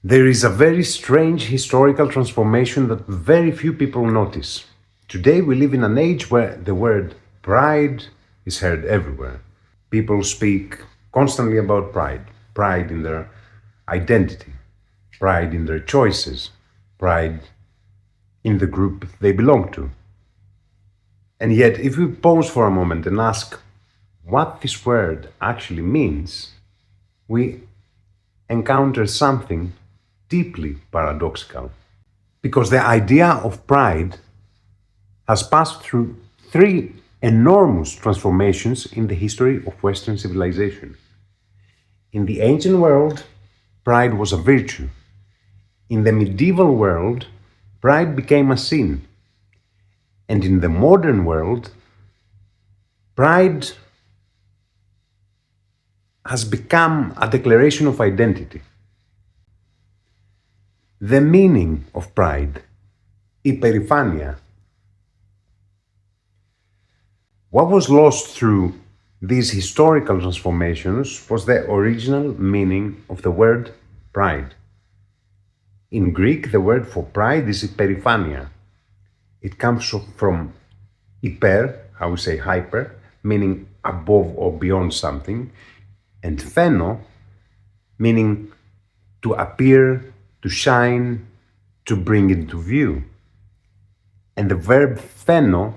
There is a very strange historical transformation that very few people notice. Today we live in an age where the word pride is heard everywhere. People speak constantly about pride, pride in their identity, pride in their choices, pride in the group they belong to. And yet, if we pause for a moment and ask what this word actually means, we encounter something deeply paradoxical. Because the idea of pride has passed through three enormous transformations in the history of Western civilization. In the ancient world, pride was a virtue. In the medieval world, pride became a sin. And in the modern world, pride has become a declaration of identity. The meaning of pride, Hyperiphania. What was lost through these historical transformations was the original meaning of the word pride. In Greek, the word for pride is Hyperiphania. It comes from hyper, how we say hyper, meaning above or beyond something, and pheno, meaning to appear, to shine, to bring into view. And the verb pheno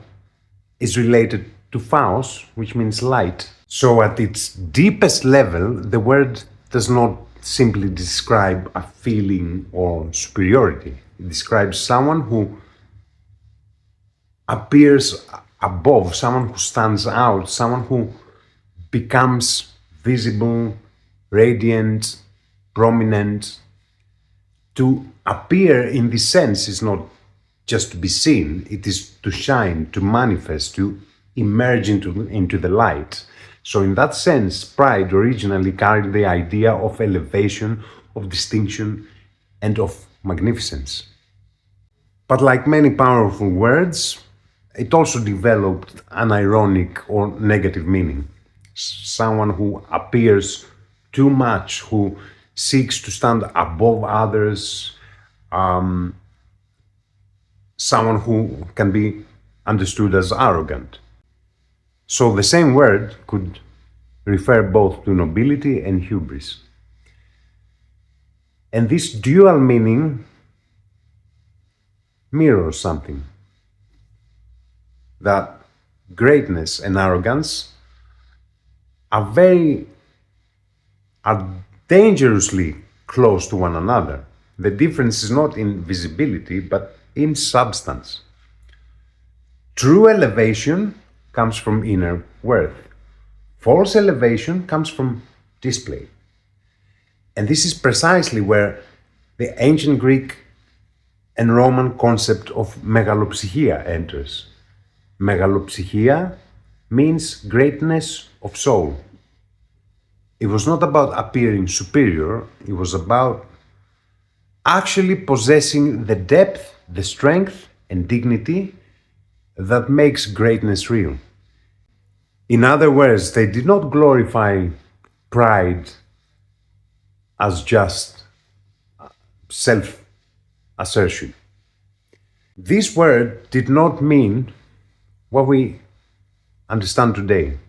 is related to phos, which means light. So at its deepest level, the word does not simply describe a feeling or superiority. It describes someone who appears above, someone who stands out, someone who becomes visible, radiant, prominent. To appear in this sense is not just to be seen, it is to shine, to manifest, to emerge into the light. So in that sense, pride originally carried the idea of elevation, of distinction, and of magnificence. But like many powerful words, it also developed an ironic or negative meaning. Someone who appears too much, who seeks to stand above others, someone who can be understood as arrogant. So the same word could refer both to nobility and hubris. And this dual meaning mirrors something. That greatness and arrogance are dangerously close to one another. The difference is not in visibility, but in substance. True elevation comes from inner worth. False elevation comes from display. And this is precisely where the ancient Greek and Roman concept of Megalopsychia enters. Megalopsychia means greatness of soul. It was not about appearing superior, it was about actually possessing the depth, the strength, and dignity that makes greatness real. In other words, they did not glorify pride as just self-assertion. This word did not mean what we understand today.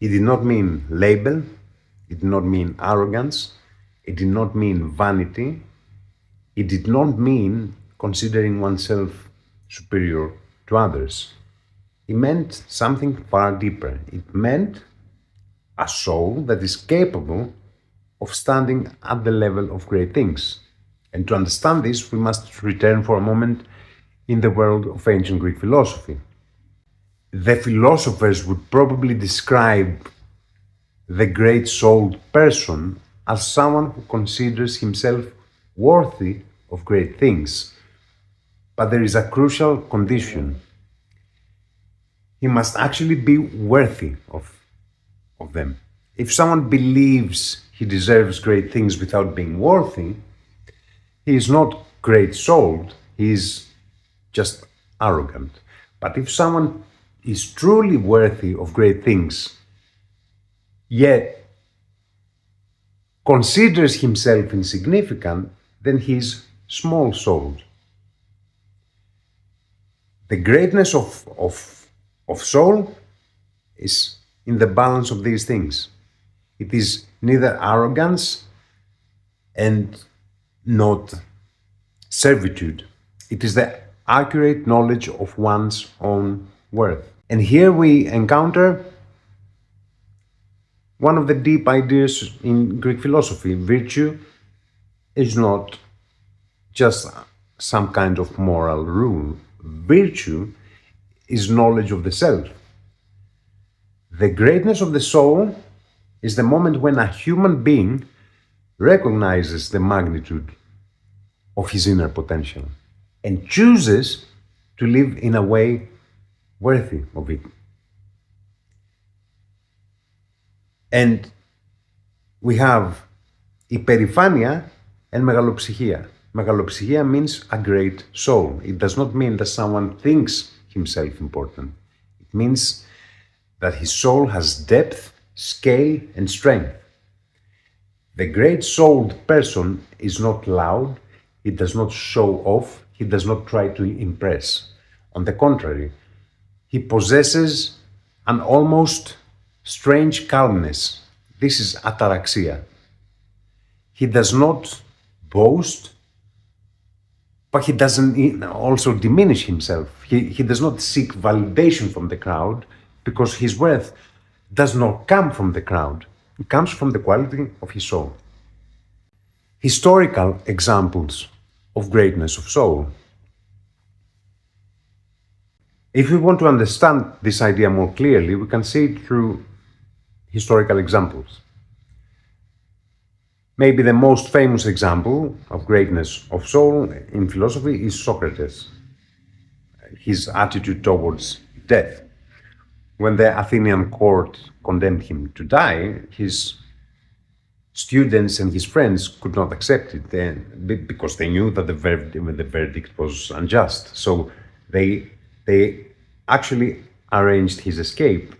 It did not mean label, it did not mean arrogance, it did not mean vanity, it did not mean considering oneself superior to others. It meant something far deeper. It meant a soul that is capable of standing at the level of great things. And to understand this, we must return for a moment in the world of ancient Greek philosophy. The philosophers would probably describe the great-souled person as someone who considers himself worthy of great things. But there is a crucial condition. He must actually be worthy of them. If someone believes he deserves great things without being worthy, he is not great-souled, he is just arrogant. But if someone is truly worthy of great things, yet considers himself insignificant, then he is small-souled. The greatness of soul is in the balance of these things. It is neither arrogance and not servitude. It is the accurate knowledge of one's own worth. And here we encounter one of the deep ideas in Greek philosophy. Virtue is not just some kind of moral rule. Virtue is knowledge of the self. The greatness of the soul is the moment when a human being recognizes the magnitude of his inner potential and chooses to live in a way worthy of it. And we have Hyperiphania and Megalopsychia. Megalopsychia means a great soul. It does not mean that someone thinks himself important. It means that his soul has depth, scale, and strength. The great-souled person is not loud, he does not show off, he does not try to impress. On the contrary, he possesses an almost strange calmness. This is ataraxia. He does not boast, but he doesn't also diminish himself. He does not seek validation from the crowd because his worth does not come from the crowd. It comes from the quality of his soul. Historical examples of greatness of soul. If we want to understand this idea more clearly, we can see it through historical examples. Maybe the most famous example of greatness of soul in philosophy is Socrates, his attitude towards death. When the Athenian court condemned him to die, his students and his friends could not accept it because they knew that the verdict was unjust. So they actually arranged his escape.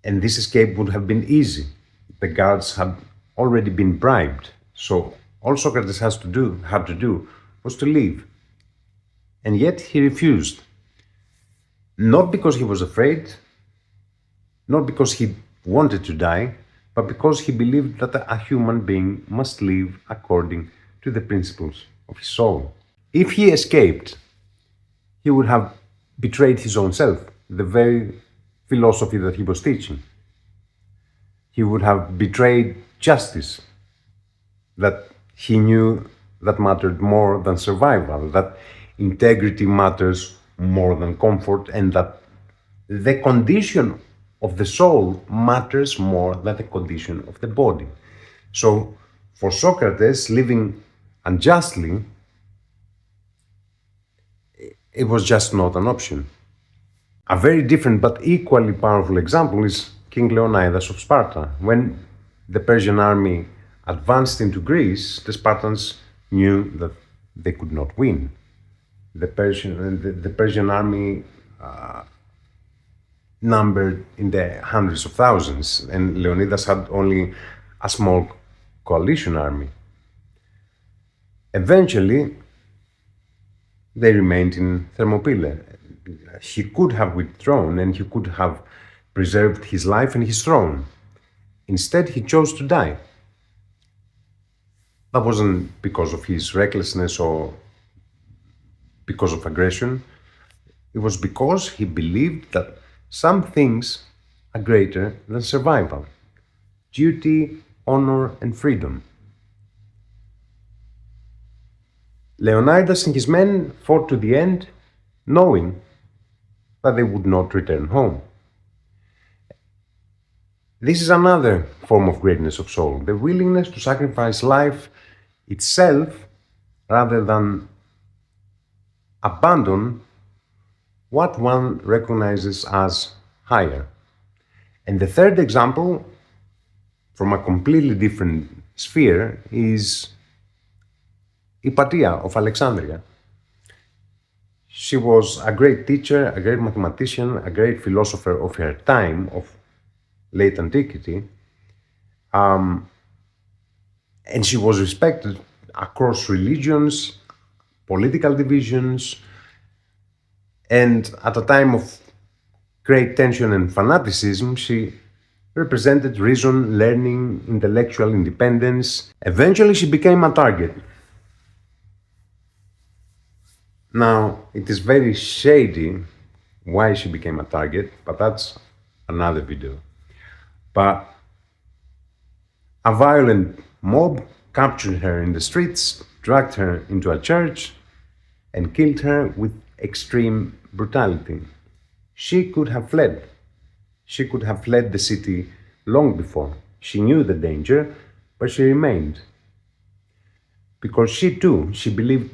And this escape would have been easy. The guards had already been bribed. So all Socrates had to do was to leave. And yet he refused. Not because he was afraid, not because he wanted to die, but because he believed that a human being must live according to the principles of his soul. If he escaped, he would have betrayed his own self, the very philosophy that he was teaching. He would have betrayed justice, that he knew that mattered more than survival, that integrity matters more than comfort, and that the condition of the soul matters more than the condition of the body. So for Socrates, living unjustly, it was just not an option. A very different but equally powerful example is King Leonidas of Sparta. When the Persian army advanced into Greece, the Spartans knew that they could not win. The Persian army numbered in the hundreds of thousands, and Leonidas had only a small coalition army. Eventually, they remained in Thermopylae. He could have withdrawn and he could have preserved his life and his throne. Instead, he chose to die. That wasn't because of his recklessness or because of aggression. It was because he believed that some things are greater than survival: duty, honor, and freedom. Leonidas and his men fought to the end, knowing that they would not return home. This is another form of greatness of soul, the willingness to sacrifice life itself rather than abandon what one recognizes as higher. And the third example, from a completely different sphere, is Hypatia of Alexandria. She was a great teacher, a great mathematician, a great philosopher of her time, of late antiquity. And she was respected across religions, political divisions, and at a time of great tension and fanaticism, she represented reason, learning, intellectual independence. Eventually, she became a target. Now, it is very shady why she became a target, but that's another video. But a violent mob captured her in the streets, dragged her into a church, and killed her with extreme brutality. She could have fled. She could have fled the city long before. She knew the danger, but she remained. Because she believed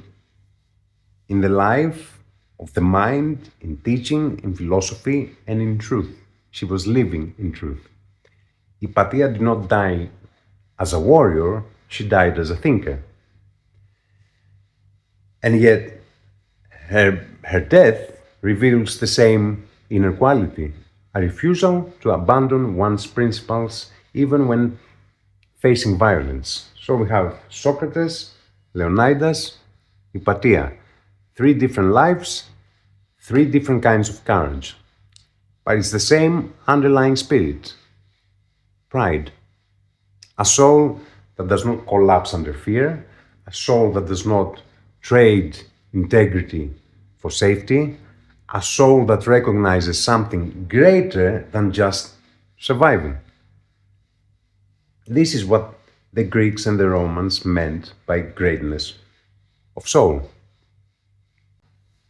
in the life of the mind, in teaching, in philosophy, and in truth. She was living in truth. Hypatia did not die as a warrior, she died as a thinker. And yet, her death reveals the same inner quality, a refusal to abandon one's principles even when facing violence. So we have Socrates, Leonidas, Hypatia. 3 different lives, 3 different kinds of courage. But it's the same underlying spirit, pride. A soul that does not collapse under fear, a soul that does not trade integrity for safety, a soul that recognizes something greater than just surviving. This is what the Greeks and the Romans meant by greatness of soul.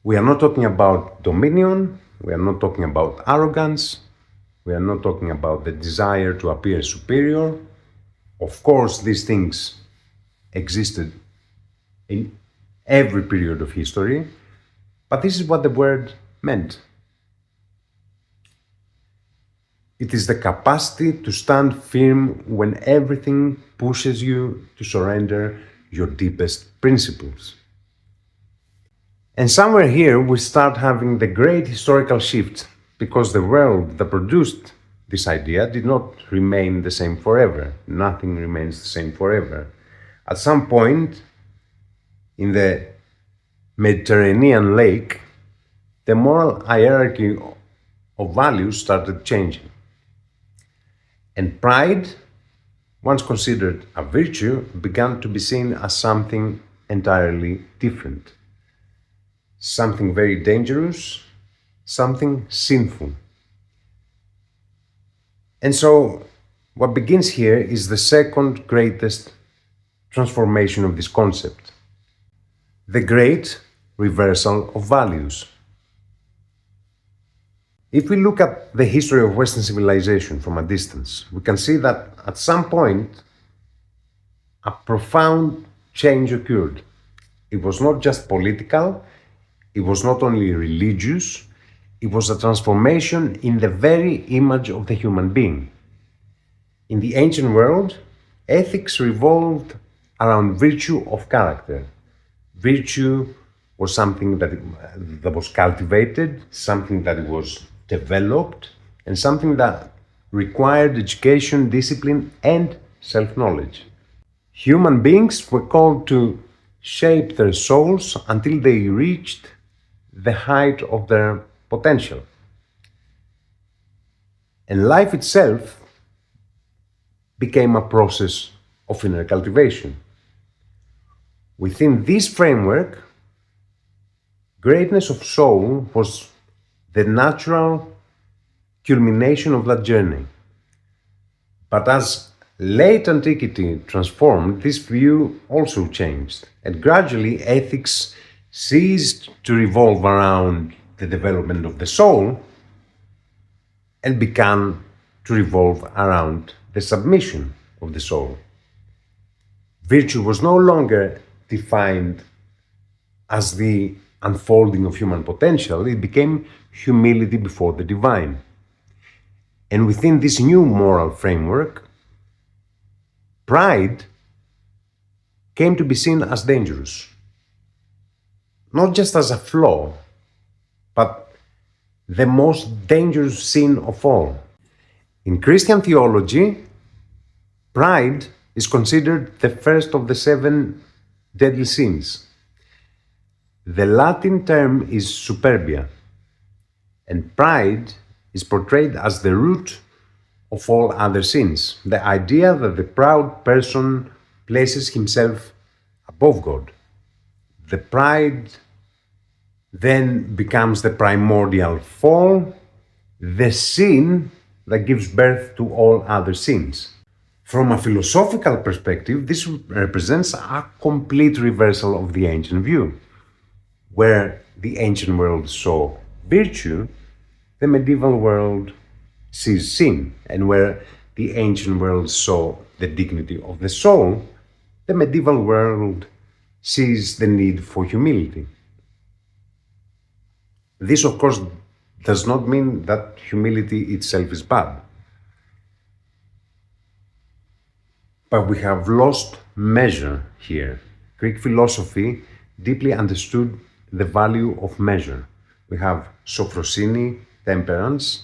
We are not talking about dominion, we are not talking about arrogance, we are not talking about the desire to appear superior. Of course, these things existed in every period of history, but this is what the word meant. It is the capacity to stand firm when everything pushes you to surrender your deepest principles. And somewhere here we start having the great historical shift, because the world that produced this idea did not remain the same forever. Nothing remains the same forever. At some point in the Mediterranean lake, the moral hierarchy of values started changing. And pride, once considered a virtue, began to be seen as something entirely different. Something very dangerous, something sinful. And so, what begins here is the second greatest transformation of this concept, the great reversal of values. If we look at the history of Western civilization from a distance, we can see that at some point a profound change occurred. It was not just political, it was not only religious, it was a transformation in the very image of the human being. In the ancient world, ethics revolved around virtue of character. Virtue was something that was cultivated, something that was developed, and something that required education, discipline, and self-knowledge. Human beings were called to shape their souls until they reached the height of their potential. And life itself became a process of inner cultivation. Within this framework, greatness of soul was the natural culmination of that journey. But as late antiquity transformed, this view also changed, and gradually ethics ceased to revolve around the development of the soul and began to revolve around the submission of the soul. Virtue was no longer defined as the unfolding of human potential, it became humility before the divine. And within this new moral framework, pride came to be seen as dangerous. Not just as a flaw, but the most dangerous sin of all. In Christian theology, pride is considered the first of the 7 deadly sins. The Latin term is Superbia, and pride is portrayed as the root of all other sins. The idea that the proud person places himself above God. The pride then becomes the primordial fall, the sin that gives birth to all other sins. From a philosophical perspective, this represents a complete reversal of the ancient view. Where the ancient world saw virtue, the medieval world sees sin. And where the ancient world saw the dignity of the soul, the medieval world sees the need for humility. This, of course, does not mean that humility itself is bad. But we have lost measure here. Greek philosophy deeply understood the value of measure. We have sophrosini, temperance,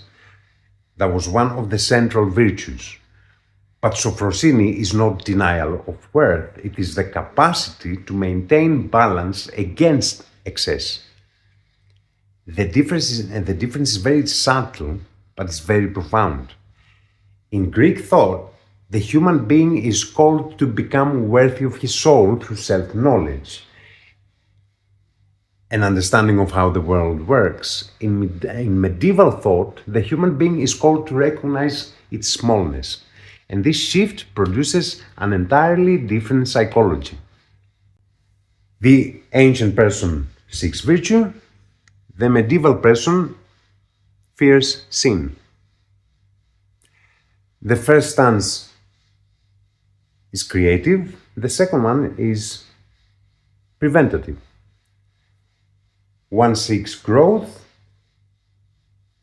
that was one of the central virtues. But sophrosini is not denial of worth, it is the capacity to maintain balance against excess. The difference is very subtle, but it's very profound. In Greek thought, the human being is called to become worthy of his soul through self-knowledge, an understanding of how the world works. In medieval thought, the human being is called to recognize its smallness, and this shift produces an entirely different psychology. The ancient person seeks virtue, the medieval person fears sin. The first stance is creative, the second one is preventative. One seeks growth,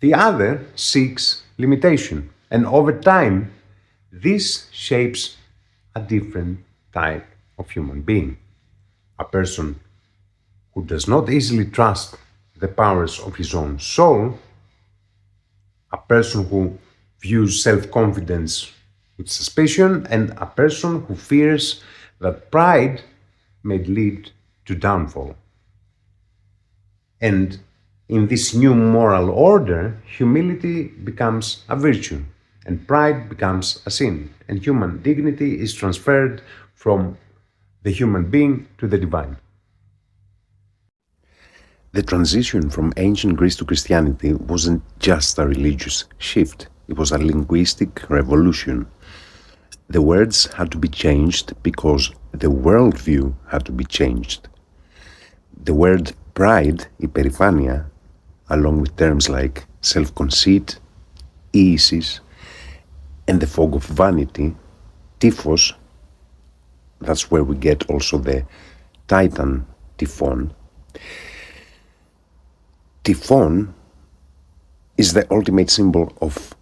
the other seeks limitation. And over time, this shapes a different type of human being. A person who does not easily trust the powers of his own soul, a person who views self-confidence with suspicion, and a person who fears that pride may lead to downfall. And in this new moral order, humility becomes a virtue, and pride becomes a sin, and human dignity is transferred from the human being to the divine. The transition from ancient Greece to Christianity wasn't just a religious shift, it was a linguistic revolution. The words had to be changed because the worldview had to be changed. The word pride, Hyperiphania, along with terms like self-conceit, easis, and the fog of vanity, Typhos, that's where we get also the Titan Typhon. Typhon is the ultimate symbol of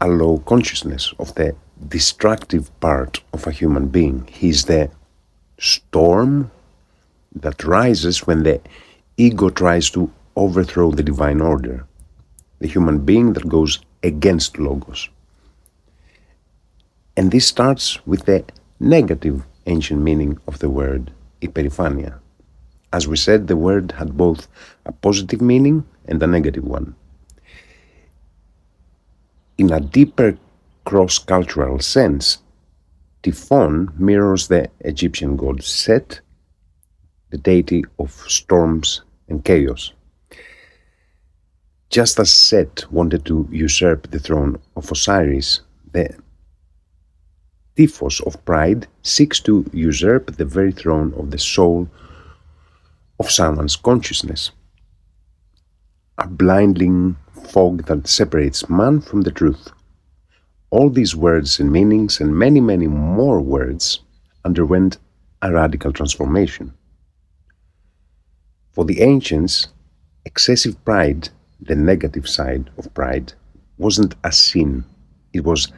a low consciousness, of the destructive part of a human being. He is the storm that rises when the ego tries to overthrow the divine order, the human being that goes against Logos. And this starts with the negative ancient meaning of the word Hyperiphania. As we said, the word had both a positive meaning and a negative one. In a deeper cross-cultural sense, Typhon mirrors the Egyptian god Set, the deity of storms and chaos. Just as Set wanted to usurp the throne of Osiris, the Typhos of pride seeks to usurp the very throne of the soul of someone's consciousness. A blinding fog that separates man from the truth. All these words and meanings and many, many more words underwent a radical transformation. For the ancients, excessive pride, the negative side of pride, wasn't a sin. It was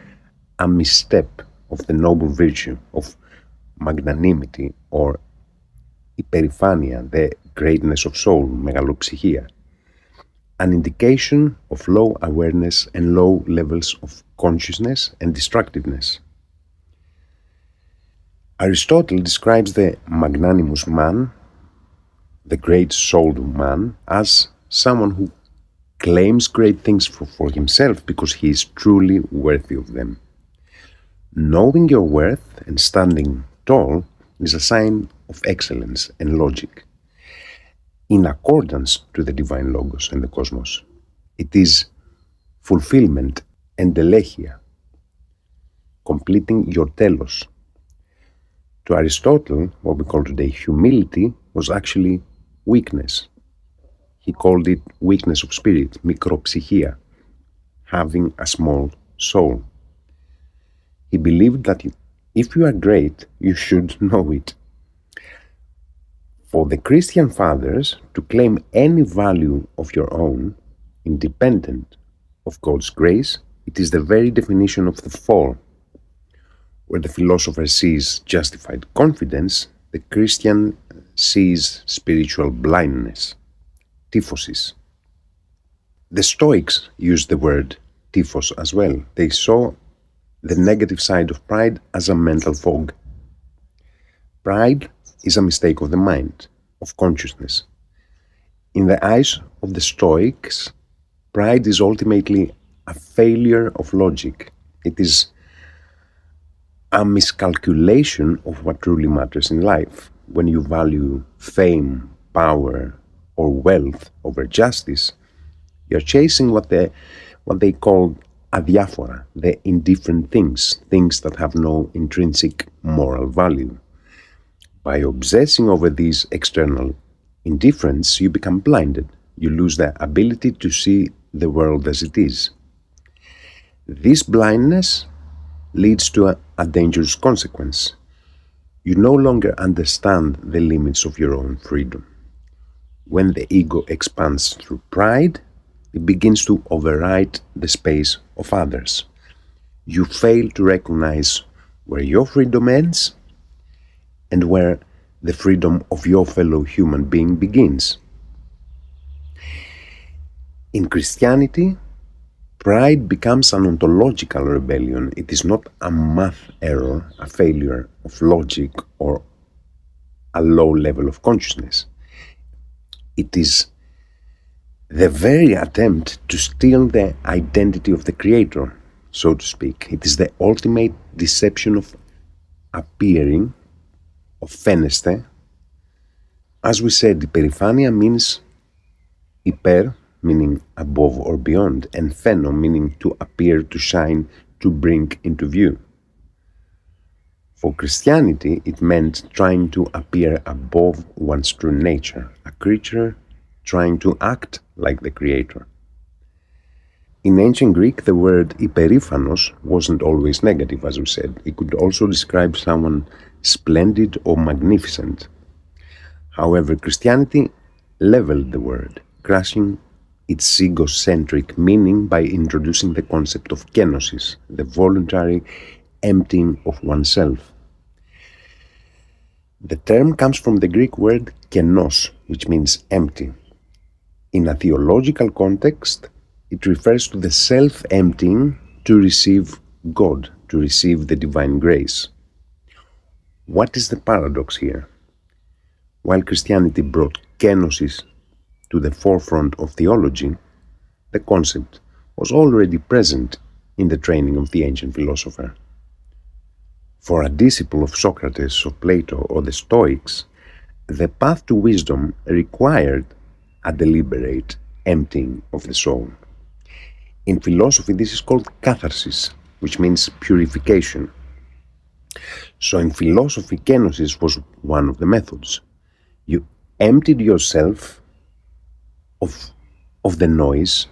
a misstep of the noble virtue of magnanimity, or Hyperiphania, the greatness of soul, Megalopsychia, an indication of low awareness and low levels of consciousness and destructiveness. Aristotle describes the magnanimous man, the great-souled man, as someone who claims great things for himself because he is truly worthy of them. Knowing your worth and standing tall is a sign of excellence and logic, in accordance to the divine logos and the cosmos. It is fulfillment and delechia, completing your telos. To Aristotle, what we call today humility was actually weakness. He called it weakness of spirit, Megalopsychia, having a small soul. He believed that if you are great, you should know it. For the Christian fathers, to claim any value of your own, independent of God's grace, it is the very definition of the fall. Where the philosopher sees justified confidence, the Christian sees spiritual blindness, typhosis. The Stoics used the word typhos as well. They saw the negative side of pride as a mental fog. Pride is a mistake of the mind, of consciousness. In the eyes of the Stoics, pride is ultimately a failure of logic. It is a miscalculation of what truly matters in life. When you value fame, power, or wealth over justice, you're chasing what they call adiaphora, the indifferent things that have no intrinsic moral value. By obsessing over these external indifference, you become blinded. You lose the ability to see the world as it is. This blindness leads to a dangerous consequence. You no longer understand the limits of your own freedom. When the ego expands through pride, it begins to override the space of others. You fail to recognize where your freedom ends and where the freedom of your fellow human being begins. In Christianity, pride becomes an ontological rebellion. It is not a math error, a failure of logic, or a low level of consciousness. It is the very attempt to steal the identity of the Creator, so to speak. It is the ultimate deception of appearing, of phaneste. As we said, Hyperiphania means hyper, meaning above or beyond, and pheno, meaning to appear, to shine, to bring into view. For Christianity, it meant trying to appear above one's true nature, a creature trying to act like the Creator. In ancient Greek, the word hyperiphanos wasn't always negative, as we said. It could also describe someone splendid or magnificent. However, Christianity leveled the word, crushing its egocentric meaning by introducing the concept of Kenosis, the voluntary emptying of oneself. The term comes from the Greek word kenos, which means empty. In a theological context, it refers to the self-emptying to receive God, to receive the divine grace. What is the paradox here? While Christianity brought kenosis to the forefront of theology, the concept was already present in the training of the ancient philosopher. For a disciple of Socrates, of Plato, or the Stoics, the path to wisdom required a deliberate emptying of the soul. In philosophy, this is called catharsis, which means purification. So in philosophy, kenosis was one of the methods. You emptied yourself of the noise,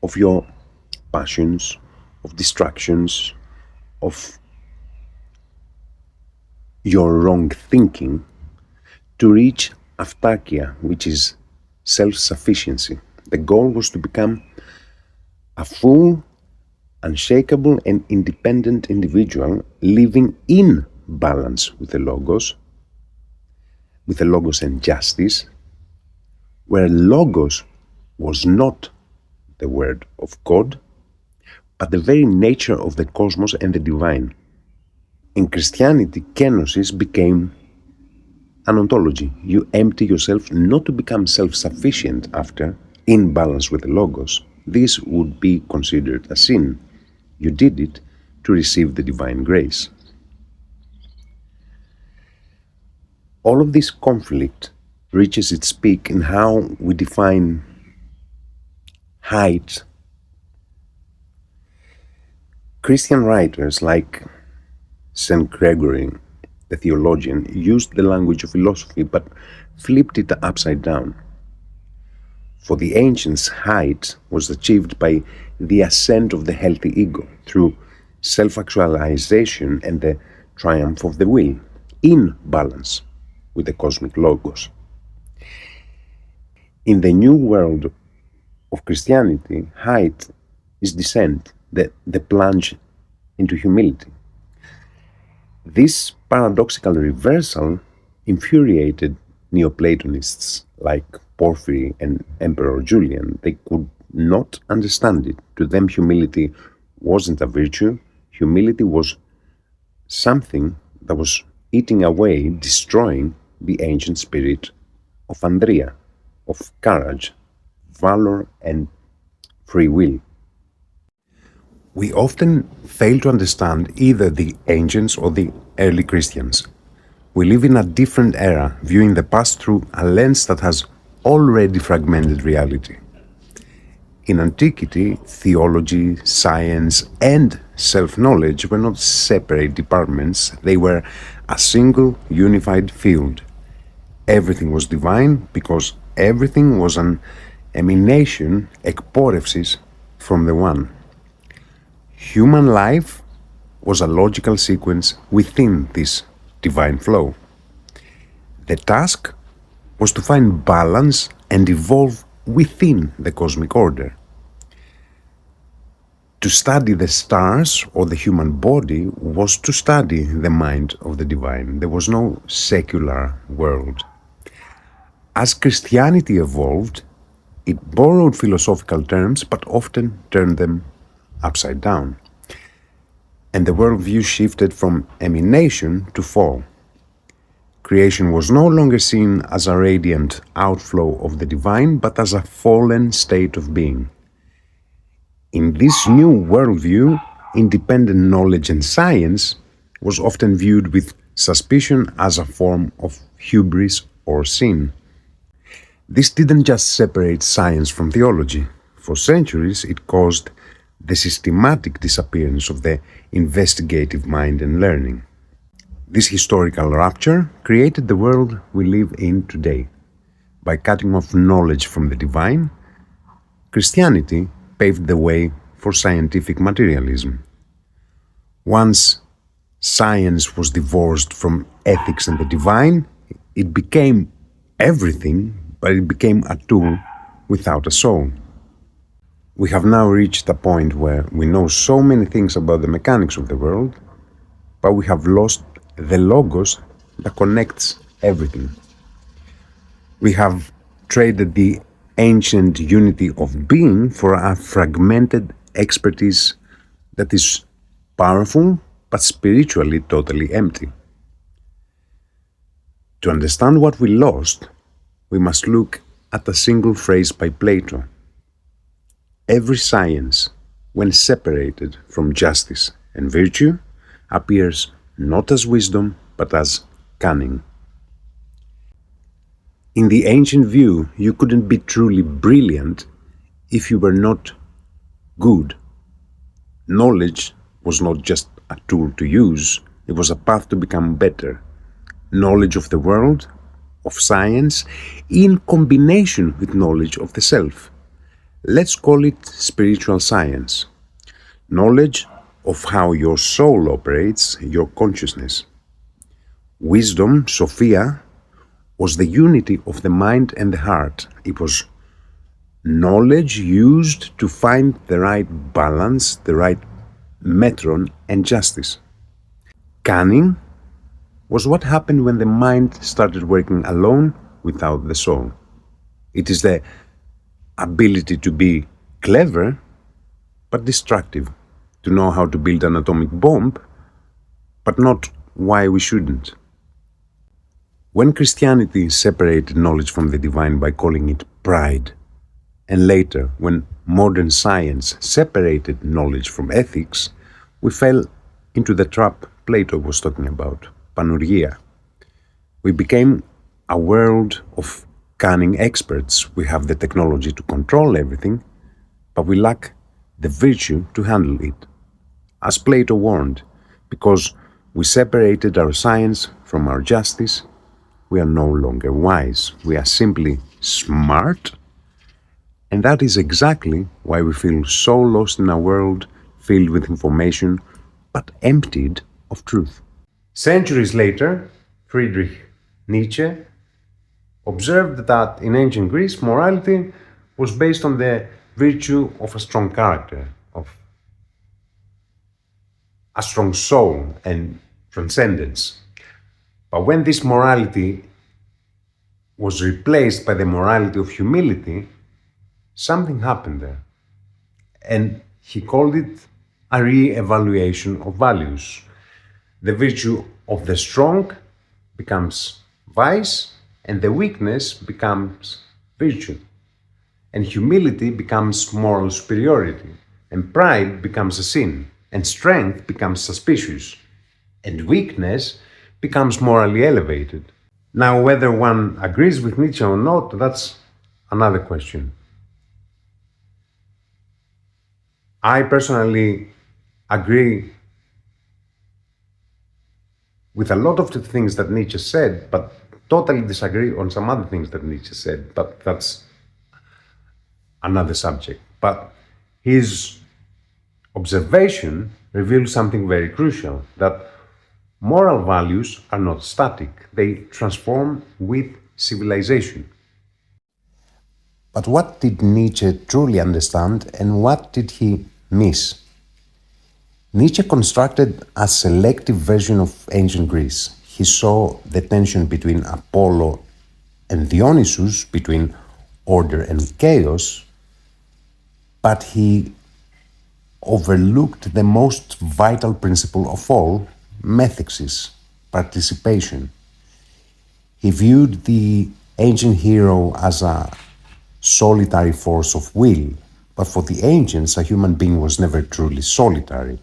of your passions, of distractions, of your wrong thinking, to reach autarkia, which is self-sufficiency. The goal was to become a full, unshakable, and independent individual living in balance with the Logos and justice, where Logos was not the word of God, but the very nature of the cosmos and the divine. In Christianity, Kenosis became an ontology. You empty yourself not to become self-sufficient after, in balance with the Logos. This would be considered a sin. You did it to receive the divine grace. All of this conflict reaches its peak in how we define height. Christian writers like St. Gregory, the theologian, used the language of philosophy but flipped it upside down. For the ancients, height was achieved by the ascent of the healthy ego through self-actualization and the triumph of the will, in balance with the cosmic logos. In the new world of Christianity, height is descent, the plunge into humility. This paradoxical reversal infuriated Neoplatonists like Porphyry and Emperor Julian. They could not understand it. To them, humility wasn't a virtue. Humility was something that was eating away, destroying the ancient spirit of Andrea, of courage, valor, and free will. We often fail to understand either the ancients or the early Christians. We live in a different era, viewing the past through a lens that has already fragmented reality. In antiquity, theology, science, and self-knowledge were not separate departments, they were a single, unified field. Everything was divine because everything was an emanation, εκπόρευσης, from the one. Human life was a logical sequence within this divine flow. The task was to find balance and evolve within the cosmic order. To study the stars or the human body was to study the mind of the divine. There was no secular world. As Christianity evolved, it borrowed philosophical terms but often turned them upside down. And the worldview shifted from emanation to fall. Creation was no longer seen as a radiant outflow of the divine, but as a fallen state of being. In this new worldview, independent knowledge and science was often viewed with suspicion as a form of hubris or sin. This didn't just separate science from theology. For centuries, it caused the systematic disappearance of the investigative mind and learning. This historical rupture created the world we live in today. By cutting off knowledge from the divine, Christianity paved the way for scientific materialism. Once science was divorced from ethics and the divine, it became everything, but it became a tool without a soul. We have now reached a point where we know so many things about the mechanics of the world, but we have lost the logos that connects everything. We have traded the ancient unity of being for a fragmented expertise that is powerful but spiritually totally empty. To understand what we lost, we must look at a single phrase by Plato. Every science, when separated from justice and virtue, appears not as wisdom, but as cunning. In the ancient view, you couldn't be truly brilliant if you were not good. Knowledge was not just a tool to use, it was a path to become better. Knowledge of the world, of science, in combination with knowledge of the self. Let's call it spiritual science. Knowledge of how your soul operates, your consciousness. Wisdom, Sophia, was the unity of the mind and the heart. It was knowledge used to find the right balance, the right metron and justice. Cunning was what happened when the mind started working alone without the soul. It is the ability to be clever but destructive, to know how to build an atomic bomb but not why we shouldn't. When Christianity separated knowledge from the divine by calling it pride, and later, when modern science separated knowledge from ethics, we fell into the trap Plato was talking about, panorrhea. We became a world of cunning experts. We have the technology to control everything, but we lack the virtue to handle it. As Plato warned, because we separated our science from our justice, we are no longer wise. We are simply smart. And that is exactly why we feel so lost in a world filled with information, but emptied of truth. Centuries later, Friedrich Nietzsche observed that in ancient Greece, morality was based on the virtue of a strong character, of a strong soul and transcendence. But when this morality was replaced by the morality of humility, something happened there. And he called it a re-evaluation of values. The virtue of the strong becomes vice, and the weakness becomes virtue. And humility becomes moral superiority, and pride becomes a sin, and strength becomes suspicious, and weakness becomes morally elevated. Now, whether one agrees with Nietzsche or not, that's another question. I personally agree with a lot of the things that Nietzsche said, but totally disagree on some other things that Nietzsche said, but that's another subject. But his observation reveals something very crucial, that moral values are not static, they transform with civilization. But what did Nietzsche truly understand and what did he miss? Nietzsche constructed a selective version of ancient Greece. He saw the tension between Apollo and Dionysus, between order and chaos, but he overlooked the most vital principle of all, methexis, participation. He viewed the ancient hero as a solitary force of will, but for the ancients, a human being was never truly solitary.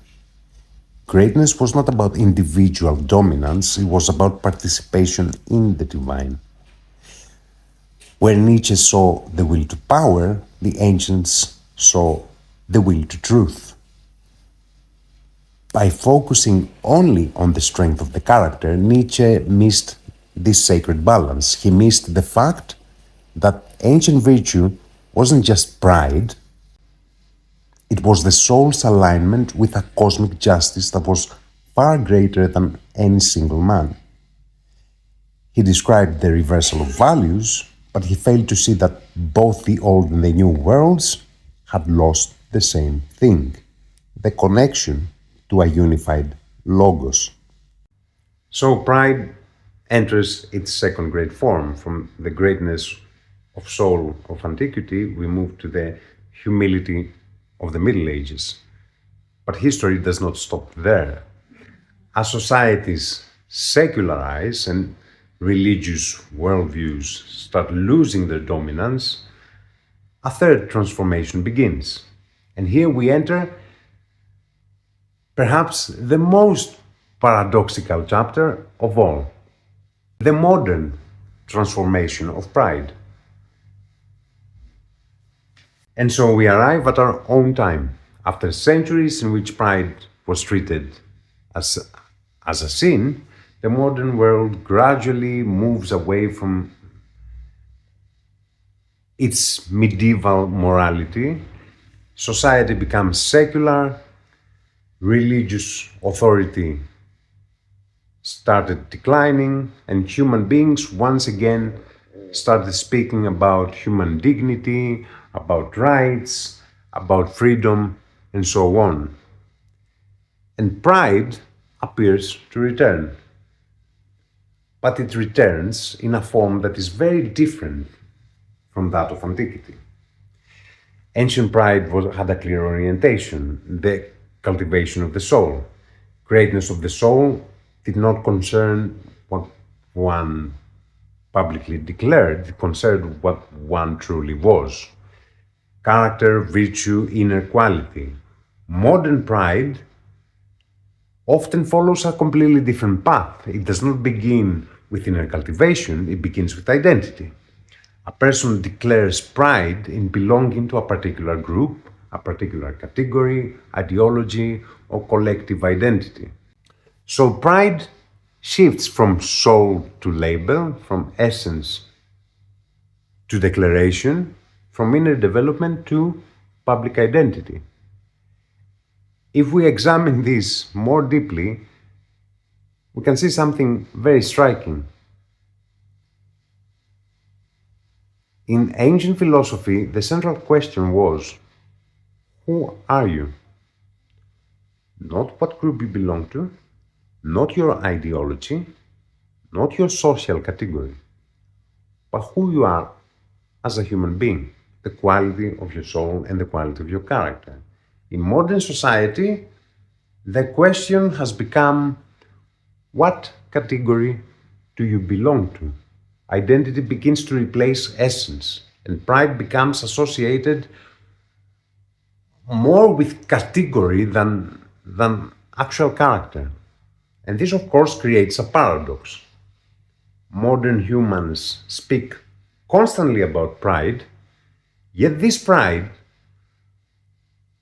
Greatness was not about individual dominance, it was about participation in the divine. Where Nietzsche saw the will to power, the ancients saw the will to truth. By focusing only on the strength of the character, Nietzsche missed this sacred balance. He missed the fact that ancient virtue wasn't just pride, it was the soul's alignment with a cosmic justice that was far greater than any single man. He described the reversal of values, but he failed to see that both the old and the new worlds had lost the same thing, the connection to a unified logos. So pride enters its second great form. From the greatness of soul of antiquity, we move to the humility of the Middle Ages. But history does not stop there. As societies secularize and religious worldviews start losing their dominance, a third transformation begins. And here we enter perhaps the most paradoxical chapter of all, the modern transformation of pride. And so we arrive at our own time, after centuries in which pride was treated as a sin. The modern world gradually moves away from its medieval morality. Society becomes secular, religious authority started declining, and human beings once again started speaking about human dignity, about rights, about freedom, and so on. And pride appears to return. But it returns in a form that is very different from that of antiquity. Ancient pride had a clear orientation, the cultivation of the soul. Greatness of the soul did not concern what one publicly declared, it concerned what one truly was. Character, virtue, inner quality. Modern pride often follows a completely different path. It does not begin with inner cultivation, it begins with identity. A person declares pride in belonging to a particular group, a particular category, ideology, or collective identity. So pride shifts from soul to label, from essence to declaration, from inner development to public identity. If we examine this more deeply, we can see something very striking. In ancient philosophy, the central question was, who are you? Not what group you belong to, not your ideology, not your social category, but who you are as a human being, the quality of your soul and the quality of your character. In modern society, the question has become, what category do you belong to? Identity begins to replace essence, and pride becomes associated more with category than actual character. And this, of course, creates a paradox. Modern humans speak constantly about pride, yet this pride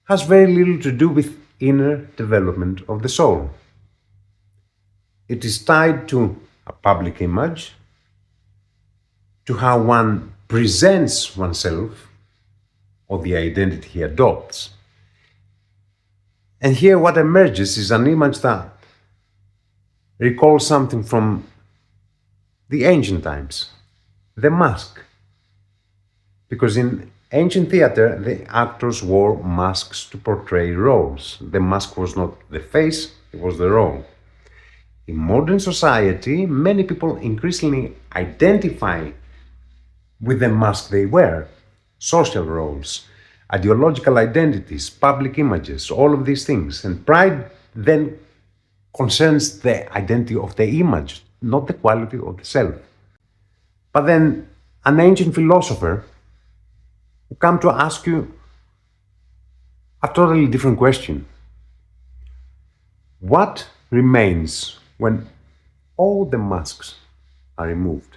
has very little to do with inner development of the soul. It is tied to a public image, to how one presents oneself, or the identity he adopts. And here what emerges is an image that recalls something from the ancient times, the mask. Because in ancient theater, the actors wore masks to portray roles. The mask was not the face, it was the role. In modern society, many people increasingly identify with the mask they wear. Social roles, ideological identities, public images, all of these things. And pride then concerns the identity of the image, not the quality of the self. But then an ancient philosopher will come to ask you a totally different question. What remains when all the masks are removed?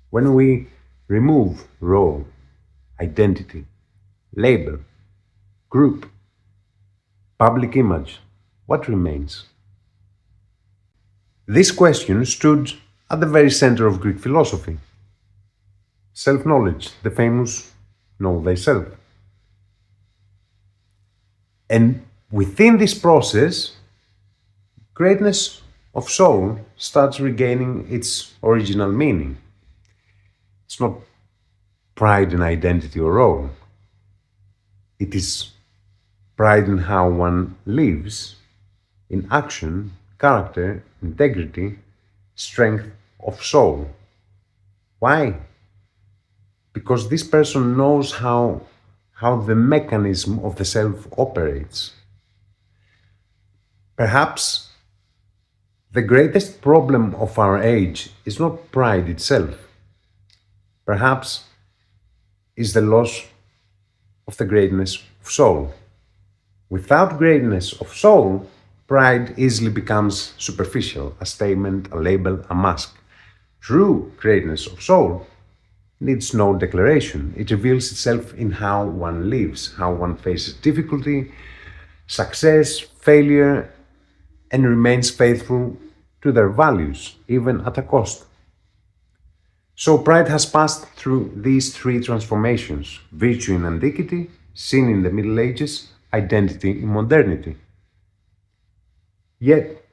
When we remove role, identity, label, group, public image, what remains? This question stood at the very center of Greek philosophy. Self-knowledge, the famous know thyself. And within this process, greatness of soul starts regaining its original meaning. It's not pride in identity or role. It is pride in how one lives, in action, character, integrity, strength of soul. Why? Because this person knows how the mechanism of the self operates. Perhaps the greatest problem of our age is not pride itself. Perhaps is the loss of the greatness of soul. Without greatness of soul, pride easily becomes superficial, a statement, a label, a mask. True greatness of soul needs no declaration. It reveals itself in how one lives, how one faces difficulty, success, failure, and remains faithful to their values, even at a cost. So pride has passed through these three transformations: virtue in antiquity, sin in the Middle Ages, identity in modernity. Yet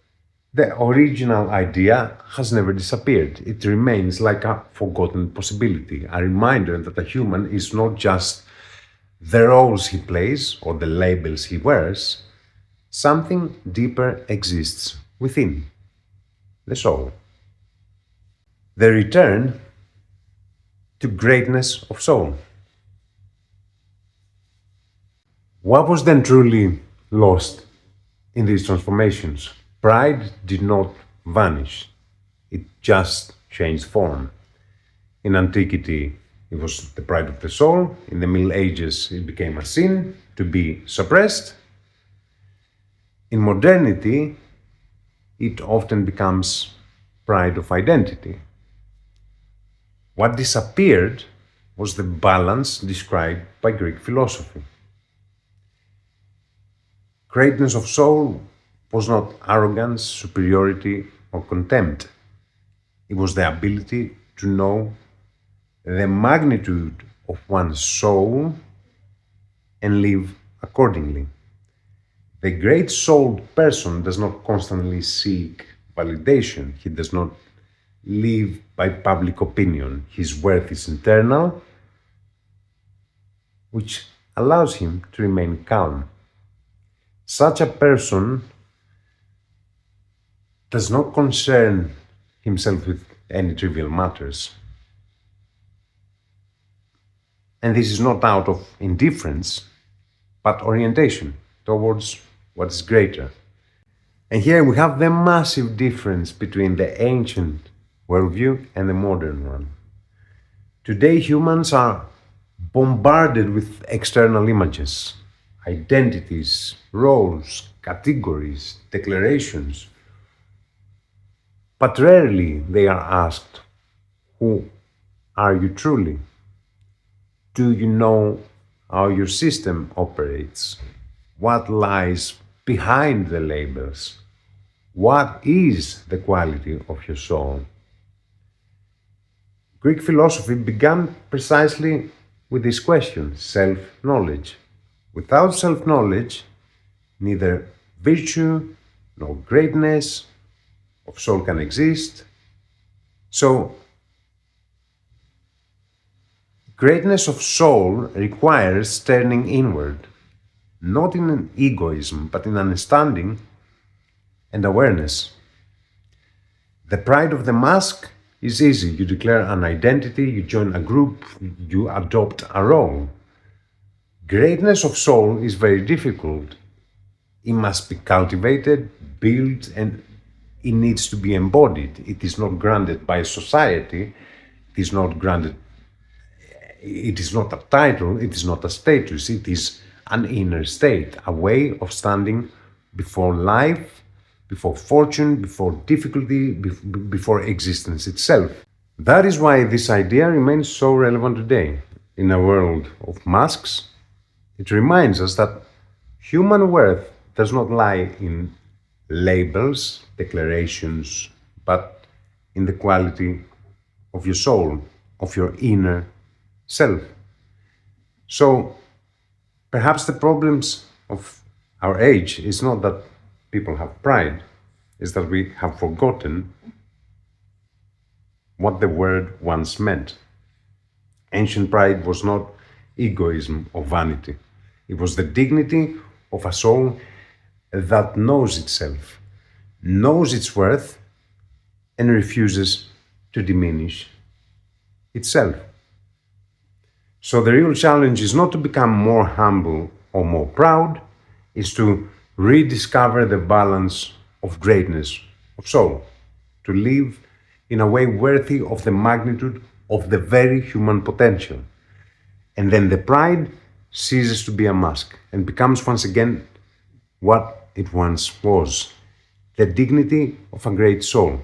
the original idea has never disappeared. It remains like a forgotten possibility, a reminder that a human is not just the roles he plays or the labels he wears. Something deeper exists within, the soul. The return to greatness of soul. What was then truly lost in these transformations. Pride did not vanish, it just changed form. In antiquity, it was the pride of the soul. In the Middle Ages, it became a sin to be suppressed. In modernity, it often becomes pride of identity. What disappeared was the balance described by Greek philosophy. Greatness of soul was not arrogance, superiority, or contempt. It was the ability to know the magnitude of one's soul and live accordingly. The great souled person does not constantly seek validation. He does not live by public opinion. His worth is internal, which allows him to remain calm. Such a person does not concern himself with any trivial matters. And this is not out of indifference, but orientation towards what is greater. And here we have the massive difference between the ancient worldview and the modern one. Today, humans are bombarded with external images, identities, roles, categories, declarations. But rarely they are asked, who are you truly? Do you know how your system operates? What lies behind the labels? What is the quality of your soul? Greek philosophy began precisely with this question, self-knowledge. Without self-knowledge, neither virtue nor greatness of soul can exist. So, greatness of soul requires turning inward, not in an egoism, but in understanding and awareness. The pride of the mask is easy. You declare an identity, you join a group, you adopt a role. Greatness of soul is very difficult. It must be cultivated, built, and it needs to be embodied. It is not granted by society. It is not granted. It is not a title. It is not a status. It is an inner state, a way of standing before life, before fortune, before difficulty, before existence itself. That is why this idea remains so relevant today. In a world of masks, it reminds us that human worth does not lie in labels, declarations, but in the quality of your soul, of your inner self. So perhaps the problems of our age is not that people have pride, is that we have forgotten what the word once meant. Ancient pride was not egoism or vanity. It was the dignity of a soul that knows itself, knows its worth, and refuses to diminish itself. So the real challenge is not to become more humble or more proud, is to rediscover the balance of greatness of soul, to live in a way worthy of the magnitude of the very human potential. And then the pride ceases to be a mask and becomes once again what it once was, the dignity of a great soul.